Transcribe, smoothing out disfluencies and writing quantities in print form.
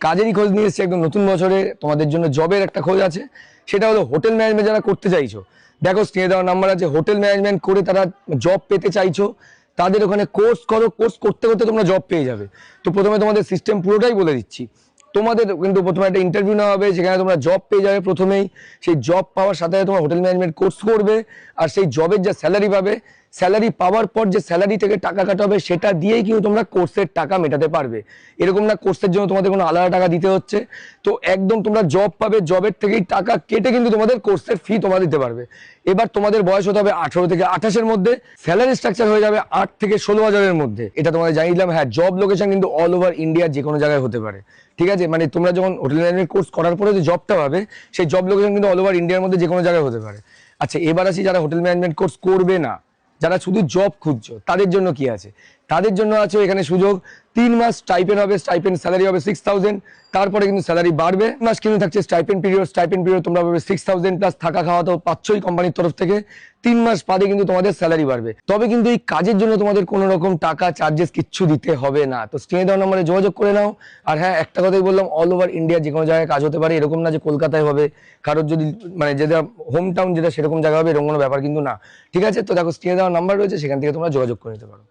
কাজেরই খোঁজ নিয়ে এসেছি একদম নতুন বছরে, তোমাদের জন্য জবের একটা খোঁজ আছে। সেটা হলো হোটেল ম্যানেজমেন্ট যারা করতে চাইছো, দেখো স্ক্রিনে দেওয়ার নাম্বার আছে, হোটেল ম্যানেজমেন্ট করে তারা জব পেতে চাইছো, তাদের ওখানে কোর্স করো, কোর্স করতে করতে তোমরা জব পেয়ে যাবে। তো প্রথমে তোমাদের সিস্টেম পুরোটাই বলে দিচ্ছি। তোমাদের কিন্তু প্রথমে একটা ইন্টারভিউ নেওয়া হবে, সেখানে তোমরা জব পেয়ে যাবে প্রথমেই। সেই জব পাওয়ার সাথে সাথে তোমরা হোটেল ম্যানেজমেন্ট কোর্স করবে, আর সেই জবের যা স্যালারি পাবে, স্যালারি পাওয়ার পর যে স্যালারি থেকে টাকা কাটা হবে সেটা দিয়েই কিন্তু তোমরা কোর্সের টাকা মেটাতে পারবে। এরকম না কোর্সের জন্য তোমাদের কোনো আলাদা টাকা দিতে হচ্ছে। তো একদম তোমরা জব পাবে, জবের থেকেই টাকা কেটে কিন্তু তোমাদের কোর্সের ফি তোমরা দিতে পারবে। এবার তোমাদের বয়স হতে হবে 18 থেকে 28-এর মধ্যে, স্যালারি স্ট্রাকচার হয়ে যাবে 8 থেকে 16,000-এর মধ্যে। এটা তোমাদের জানিয়ে দিলাম। হ্যাঁ, জব লোকেশন কিন্তু অল ওভার ইন্ডিয়ার যে কোনো জায়গায় হতে পারে, ঠিক আছে? মানে তোমরা যখন হোটেল ম্যানেজমেন্ট কোর্স করার পরে যে জবটা পাবে, সেই জব লোকেশন কিন্তু অল ওভার ইন্ডিয়ার মধ্যে যে কোনো জায়গায় হতে পারে। আচ্ছা, এবার আসি যারা হোটেল ম্যানেজমেন্ট কোর্স করবে না, যারা শুধু জব খুঁজছো, তাদের জন্য কি আছে? তাদের জন্য আছে এখানে সুযোগ। 3 মাস স্টাইপেন্ড হবে, স্টাইপেন্ড স্যালারি হবে 6,000। তারপরে কিন্তু স্যালারি বাড়বে। মাস কিন্তু থাকছে স্টাইপেন্ড পিরিয়ড তোমরা পাবে 6,000 প্লাস থাকা খাওয়া তো পাচ্ছই কোম্পানির তরফ থেকে। 3 মাস বাদে কিন্তু তোমাদের স্যালারি বাড়বে। তবে কিন্তু এই কাজের জন্য তোমাদের কোনো রকম টাকা চার্জেস কিচ্ছু দিতে হবে না। তো স্ক্রিনে দেওয়া নম্বরে যোগাযোগ করে নাও। আর হ্যাঁ, একটা কথাই বললাম, অল ওভার ইন্ডিয়া যে কোনো জায়গায় কাজ হতে পারে, এরকম না যে কলকাতায় হবে। কারোর যদি মানে যেটা হোম টাউন যেটা সেরকম জায়গা হবে, এরকম কোনো ব্যাপার কিন্তু না, ঠিক আছে? তো দেখো স্ক্রিনে দেওয়া নাম্বার রয়েছে, সেখান থেকে তোমরা যোগাযোগ করে নিতে পারো।